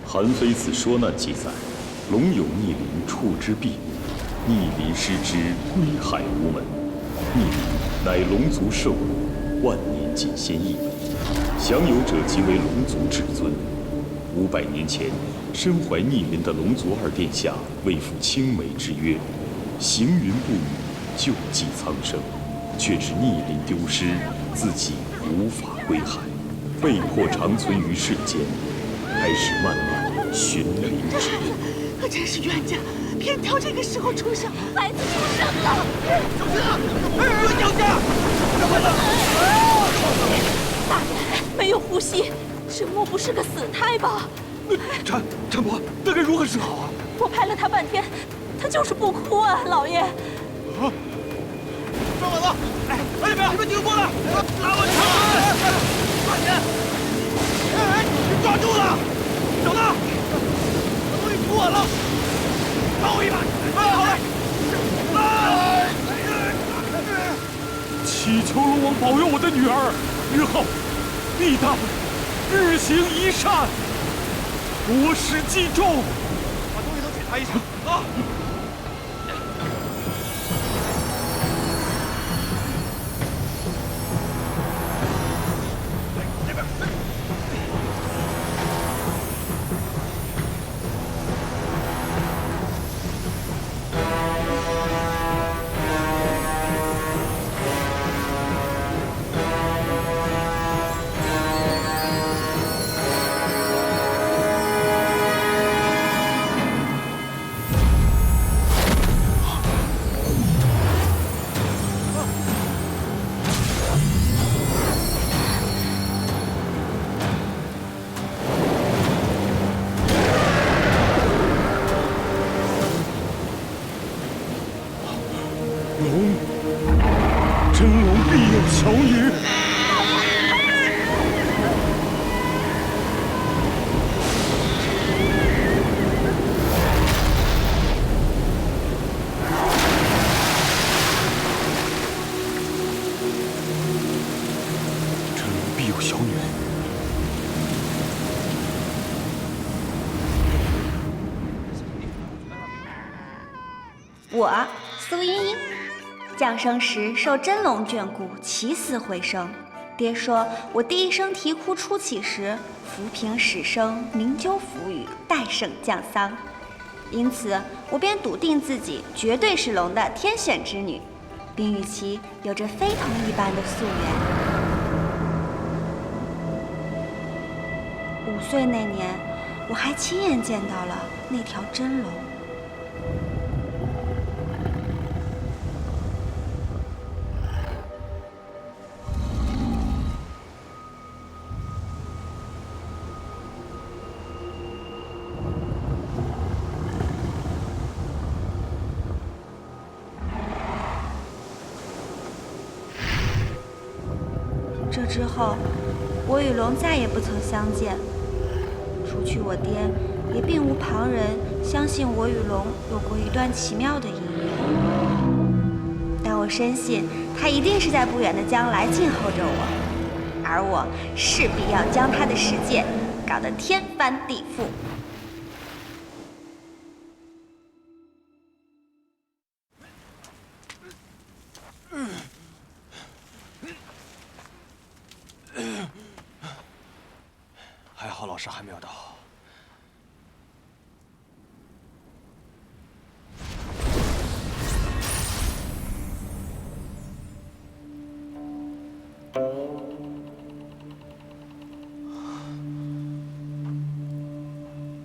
《韩非子·说难》记载：“龙有逆鳞，触之必殒；逆鳞失之，归海无门。”逆鳞乃龙族兽骨，万年仅先一尾，享有者即为龙族至尊。500年前，身怀逆鳞的龙族二殿下为负青梅之约，行云布雨，救济苍生，却知逆鳞丢失，自己无法归海，被迫长存于世间，开始漫漫寻灵之路。可真是冤家，偏挑这个时候出生，孩子出生了！小心啊！冤家！快点！大人没有呼吸，这莫不是个死胎吧？产婆，那该如何是好啊？我拍了他半天，他就是不哭啊，老爷。啊！抓稳了！哎，你们顶过来！拉我长！快点！哎，你抓住了！小子，把东西扶稳了！帮我一把！好嘞！祈求龙王保佑我的女儿，日后必当日行一善，国事既重。把东西都检查一下啊！这边。真龙必有巧女。真龙必有小女。我苏茵茵。降生时受真龙眷顾，起死回生。爹说我第一声啼哭初起时，浮萍始生，鸣鸠浮语，代圣降丧。因此，我便笃定自己绝对是龙的天选之女，并与其有着非同一般的夙缘。5岁那年，我还亲眼见到了那条真龙。这之后，我与龙再也不曾相见。除去我爹，也并无旁人相信我与龙有过一段奇妙的姻缘。但我深信，他一定是在不远的将来静候着我，而我势必要将他的世界搞得天翻地覆。还好老师还没有到。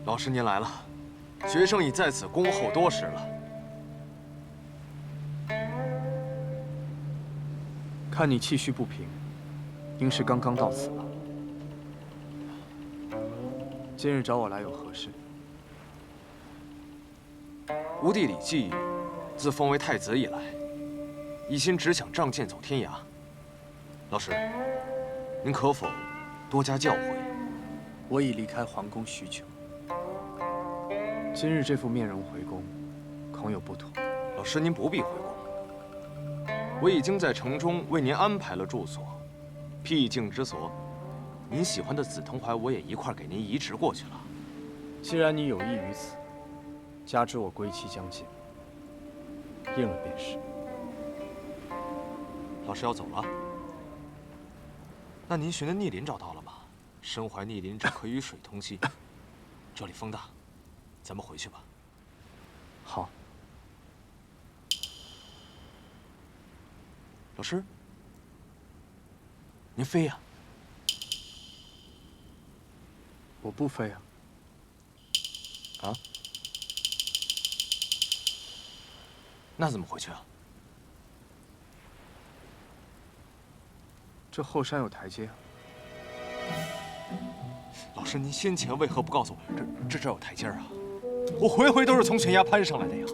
老师您来了，学生已在此恭候多时了。看你气虚不平，应是刚刚到此吧？今日找我来有何事？吾弟李绩自封为太子以来，一心只想仗剑走天涯。老师，您可否多加教诲？我已离开皇宫许久，今日这副面容回宫，恐有不妥。老师，您不必回宫，我已经在城中为您安排了住所，僻静之所。您喜欢的紫藤槐，我也一块给您移植过去了。既然你有意于此，加之我归期将近，应了便是。老师要走了，那您寻的逆鳞找到了吗？身怀逆鳞者可与水同息。这里风大，咱们回去吧。好。老师，您飞呀？我不飞啊。啊？那怎么回去啊？这后山有台阶啊。老师，您先前为何不告诉我这有台阶啊？我回回都是从悬崖攀上来的呀。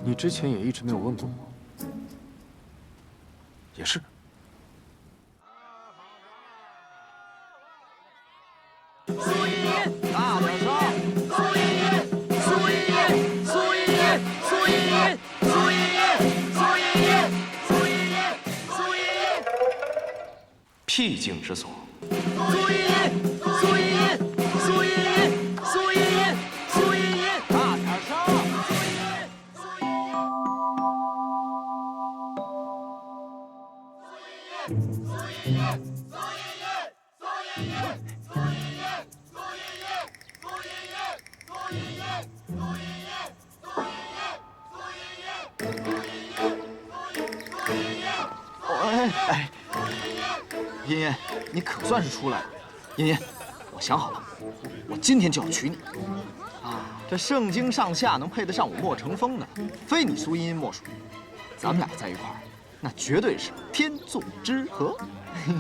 你之前也一直没有问过我。也是。苏依依，大点声！苏依依，苏依依，苏依依，苏依依，苏依依，苏依依，苏依依，苏依依。僻静之所。苏依依，苏依依，苏依依，苏依依，苏依依，大点声！哎，茵茵，你可算是出来了。茵茵，我想好了，我今天就要娶你。啊，这圣经上下能配得上我莫成风的，非你苏茵茵莫属。咱们俩在一块儿，那绝对是天作之合。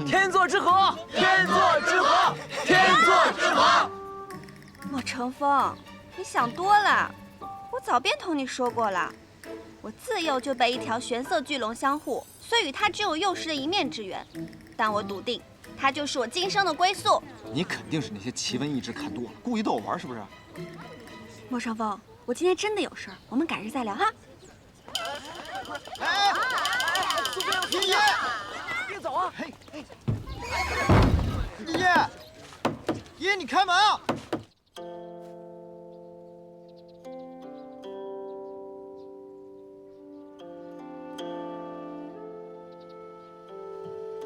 天作之合，天作之合，天作之合。莫成风，你想多了。我早便同你说过了，我自幼就被一条玄色巨龙相护，虽与他只有幼时的一面之缘，但我笃定，他就是我今生的归宿。你肯定是那些奇闻异事看多了，故意逗我玩，是不是？莫成风，我今天真的有事儿，我们改日再聊哈。哎，茵茵，别走啊！茵茵，茵茵，你开门啊！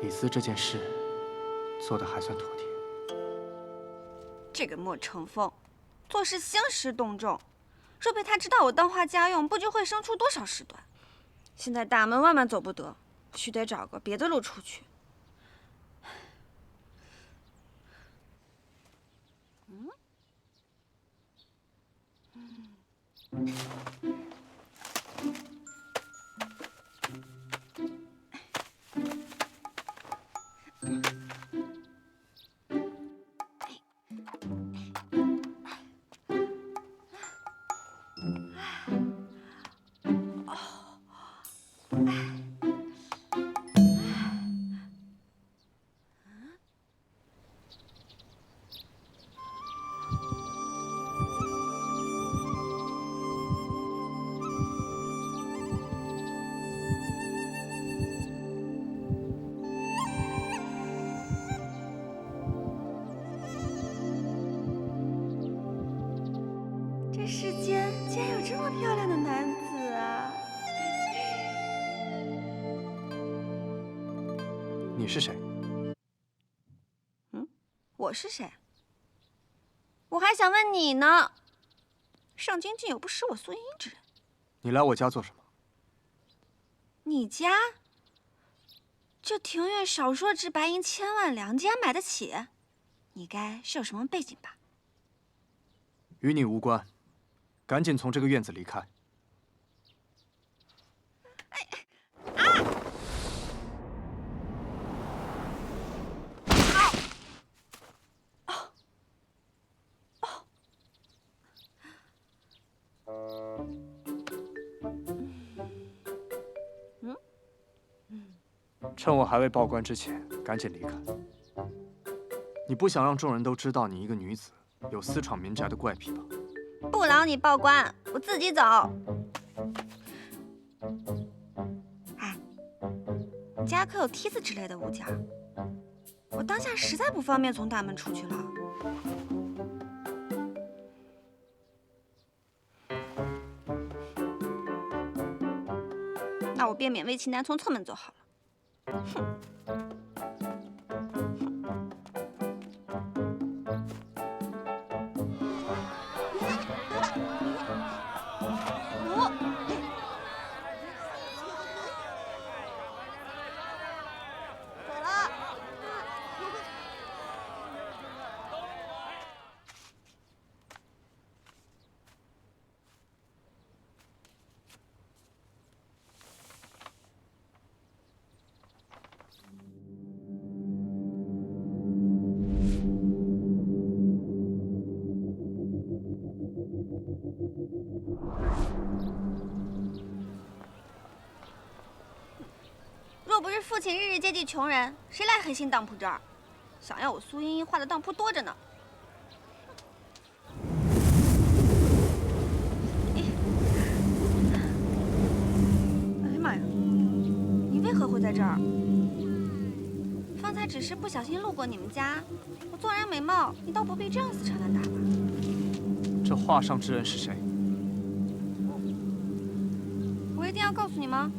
李斯这件事做得还算妥帖。这个莫成风，做事兴师动众，若被他知道我当花家用，不知会生出多少事端。现在大门万万走不得，须得找个别的路出去。这世间竟然有这么漂亮的男子啊！你是谁？我是谁？我还想问你呢。上京竟有不识我苏茵茵之人。你来我家做什么？你家？这庭院少说值白银千万两，竟然买得起？你该是有什么背景吧？与你无关，赶紧从这个院子离开。趁我还未报官之前，赶紧离开。你不想让众人都知道你一个女子有私闯民宅的怪癖吧？不劳你报官，我自己走。哎，家可有梯子之类的物件？我当下实在不方便从大门出去了。那我便勉为其难从侧门走好了。哼。 若不是父亲日日接济穷人，谁来黑心当铺这儿？想要我苏茵茵画的当铺多着呢。哎呀妈呀！你为何会在这儿？方才只是不小心路过你们家，我纵然美貌，你倒不必这样死缠烂打吧。这画上之人是谁？我一定要告诉你吗？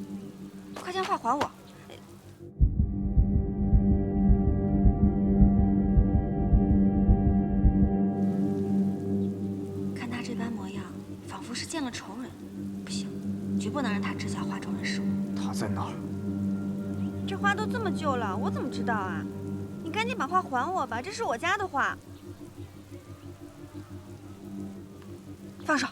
快将画还我！ 是见了仇人，不行，绝不能让他知晓画中人是我。他在哪儿？这画都这么旧了，我怎么知道啊？你赶紧把画还我吧，这是我家的画。放手！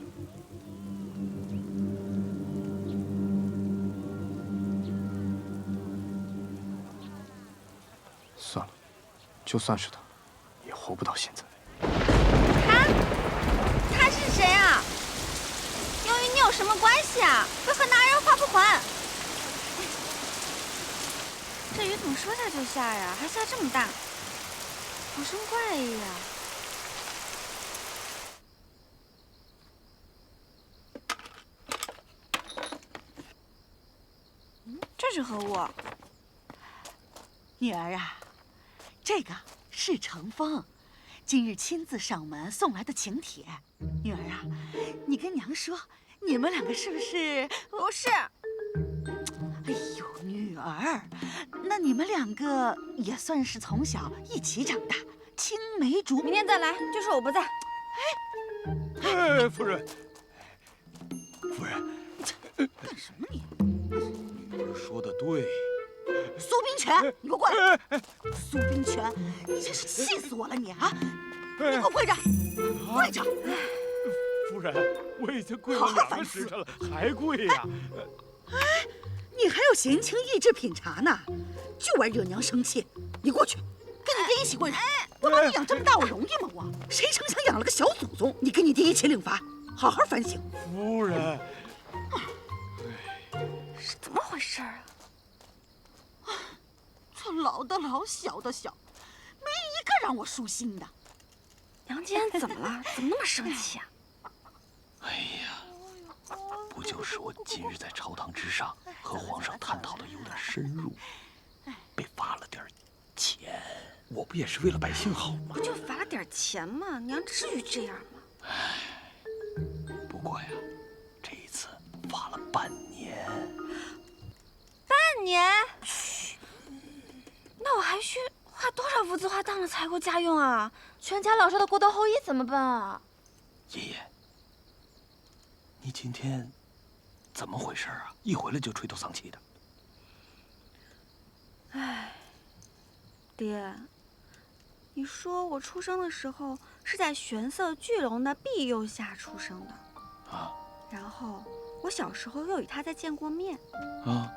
算了，就算是他，也活不到现在。他是谁啊？ 又与你有什么关系啊？为何拿人画不还？这雨怎么说下就下呀？还下这么大，好生怪异啊！这是何物？女儿啊，这个是程峰，今日亲自上门送来的请帖。女儿啊，你跟娘说，你们两个是不是？不是。哎呦，女儿，那你们两个也算是从小一起长大，青梅竹马。明天再来，就说我不在。哎，夫人，夫人，干什么你？不是说的对。苏冰泉，你给我过来！苏冰泉，你真是气死我了你啊！你给我跪着，跪着！夫人，我已经跪了2个时辰了，还跪呀？哎，你还有闲情逸致品茶呢，就爱惹娘生气。你过去，跟你爹一起跪着。我把你养这么大，我容易吗？我谁成想养了个小祖宗？你跟你爹一起领罚，好好反省。夫人，是怎么回事啊？这老的老，小的小，没一个让我舒心的。娘今天怎么了？怎么那么生气啊？哎呀，不就是我今日在朝堂之上和皇上探讨的有点深入，被罚了点钱。我不也是为了百姓好吗？不就罚了点钱吗？娘至于这样吗？唉，不过呀，这一次罚了半年。半年？那我还需画多少幅字画当了才够家用啊？全家老少的国德后裔怎么办啊？爷爷，你今天怎么回事啊？一回来就垂头丧气的。唉，爹，你说我出生的时候是在玄色巨龙的庇佑下出生的啊，然后我小时候又与他再见过面啊。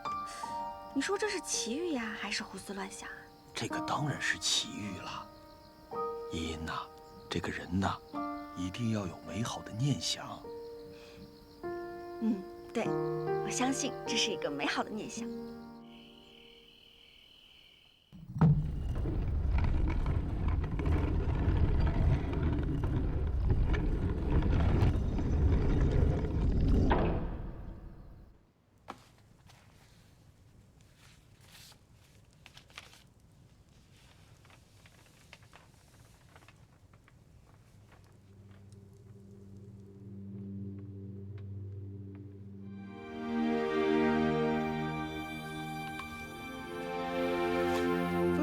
你说这是奇遇呀，还是胡思乱想啊？这个当然是奇遇了。茵茵呐，这个人呐，一定要有美好的念想。嗯，对，我相信这是一个美好的念想。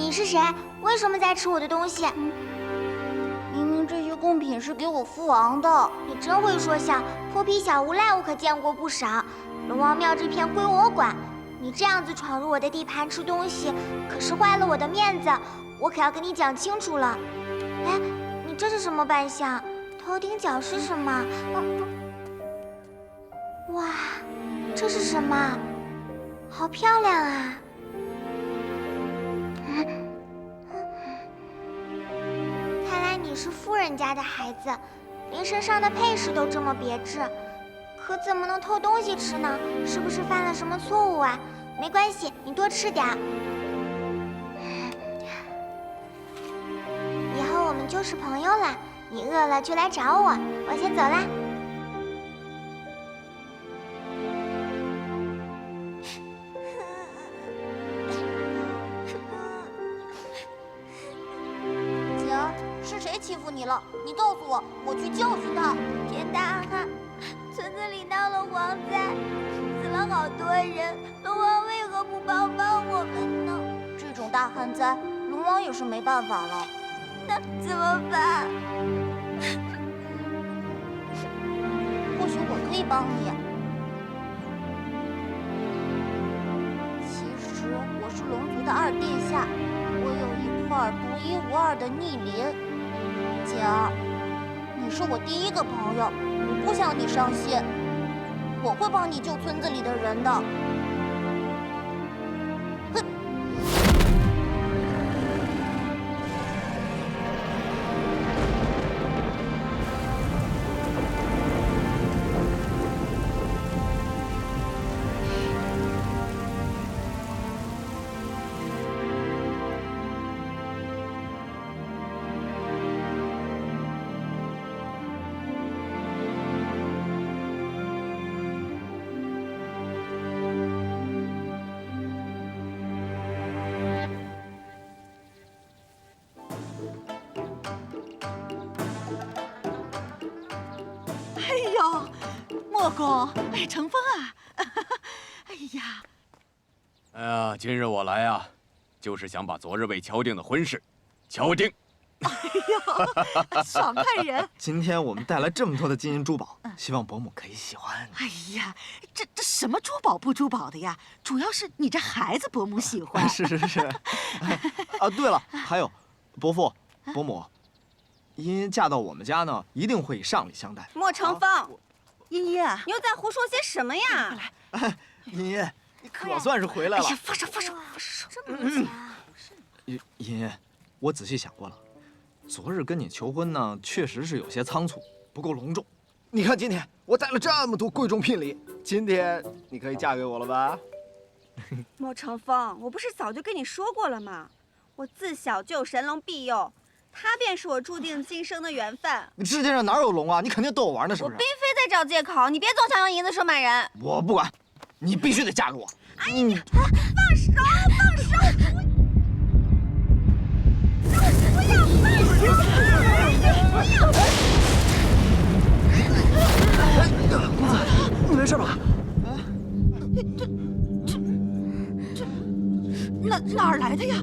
你是谁？为什么在吃我的东西？明明这些贡品是给我父王的。你真会说笑，泼皮小无赖我可见过不少。龙王庙这片归我管，你这样子闯入我的地盘吃东西，可是坏了我的面子，我可要跟你讲清楚了。哎，你这是什么扮相？头顶角是什么？哇，这是什么？好漂亮啊！看来你是富人家的孩子，连身上的配饰都这么别致，可怎么能偷东西吃呢？是不是犯了什么错误啊？没关系，你多吃点儿。以后我们就是朋友了，你饿了就来找我，我先走啦。是谁欺负你了？你告诉我，我去教训他。天大汉，村子里闹了蝗灾，死了好多人，龙王为何不帮我们呢？这种大旱灾，龙王也是没办法了。那怎么办？或许我可以帮你。其实我是龙族的二殿下，我有一块独一无二的逆鳞。姐儿，你是我第一个朋友，我不想你伤心，我会帮你救村子里的人的。哼！莫公，哎，乘风啊！哎呀，哎呀，今日我来呀，就是想把昨日未敲定的婚事敲定。哎呦，爽快人！今天我们带来这么多的金银珠宝，希望伯母可以喜欢。哎呀，这什么珠宝不珠宝的呀？主要是你这孩子伯母喜欢。是。啊，对了，还有，伯父、伯母，茵茵嫁到我们家呢，一定会以上礼相待。莫成风。茵茵啊，你又在胡说些什么呀？来，茵茵，你可算是回来了。哎呀，放手！这么假？茵茵，我仔细想过了，昨日跟你求婚呢，确实是有些仓促，不够隆重。你看今天我带了这么多贵重聘礼，今天你可以嫁给我了吧？莫成风，我不是早就跟你说过了吗？我自小就有神龙庇佑。他便是我注定今生的缘分。你世界上哪有龙啊？你肯定逗我玩呢，是不是？我并非在找借口，你别总想用银子收买人。我不管，你必须得嫁给我。哎，你放手！放手！不要！公子，你没事吧？这哪儿来的呀？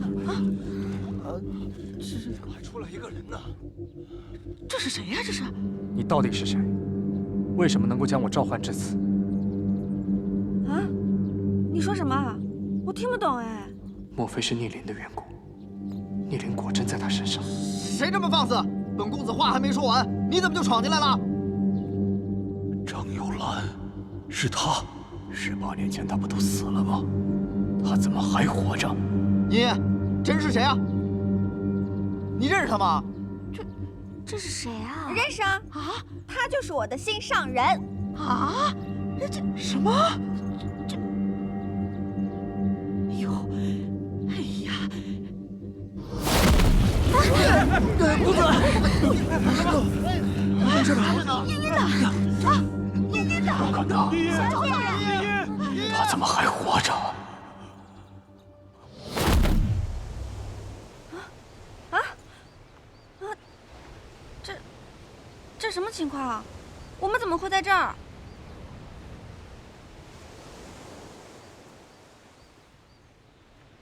还出来一个人呢。这是谁呀？这是？你到底是谁？为什么能够将我召唤至此？啊？你说什么？我听不懂哎。莫非是逆鳞的缘故？逆鳞果真在他身上？谁这么放肆？本公子话还没说完，你怎么就闯进来了？张有兰，是他。18年前他不都死了吗？他怎么还活着？你真是谁啊？你认识他吗？这是谁啊？认识啊！啊，他就是我的心上人啊！这什么？这，哎呦，哎呀！公子，没事吧？茵茵呢？啊，茵茵呢？我看他怎么还活着？这什么情况？我们怎么会在这儿？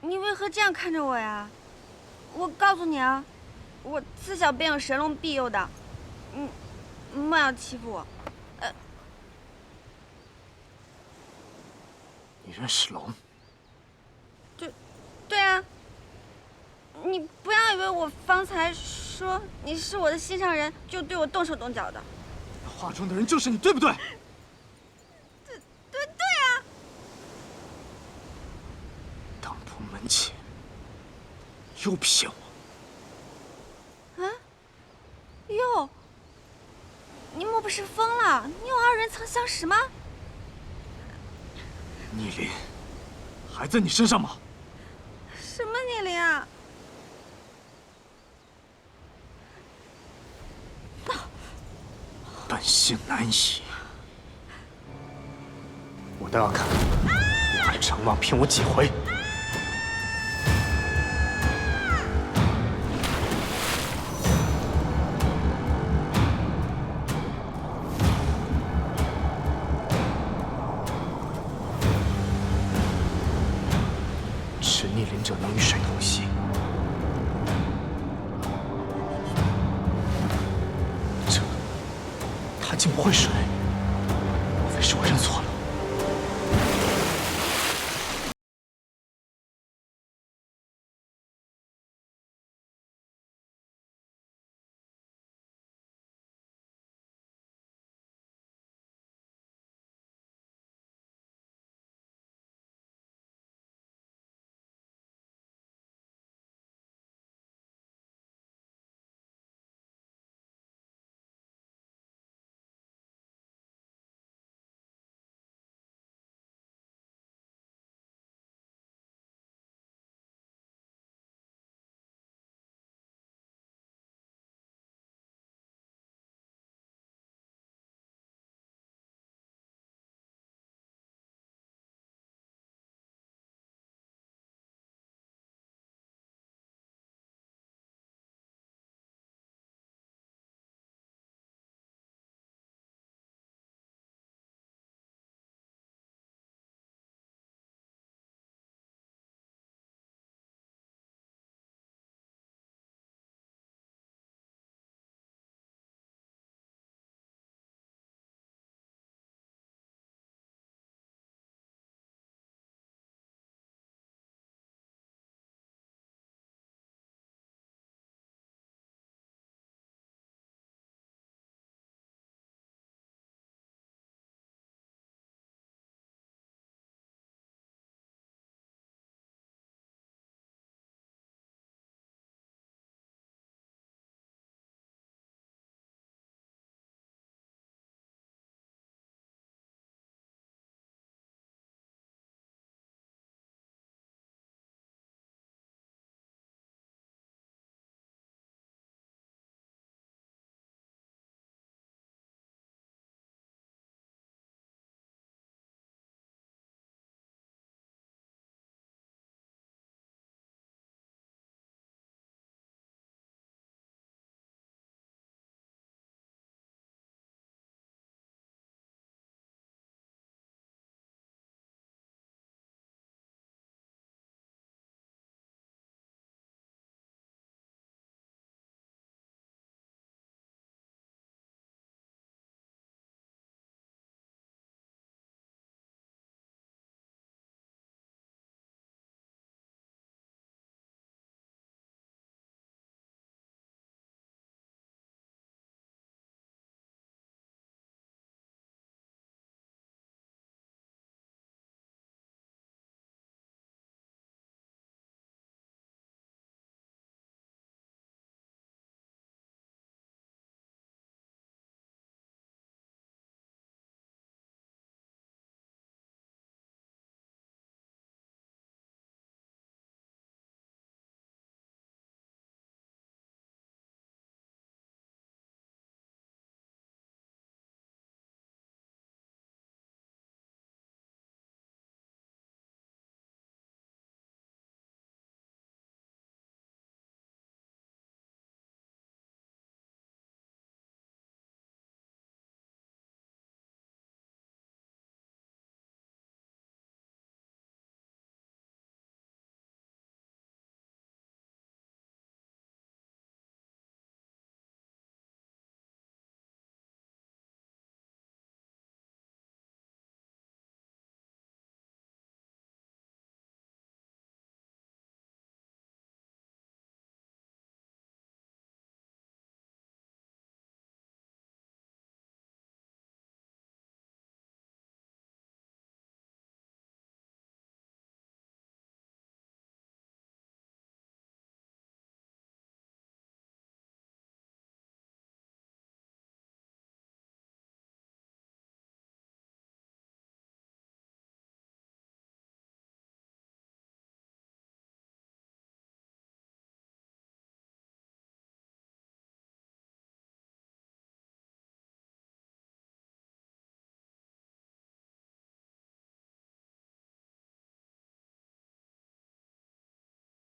你为何这样看着我呀？我告诉你啊，我自小便有神龙庇佑的，莫要欺负我。你认识龙？对啊，你不要以为我方才说你是我的心上人，就对我动手动脚的。画中的人就是你，对不对？对啊！当铺门前又骗我！啊？哟，你莫不是疯了？你有2人曾相识吗？逆鳞还在你身上吗？什么逆鳞啊？本性难移，我倒要看你还承望骗我几回。持逆鳞者能与水同息。他竟不会水，莫非是我认错了？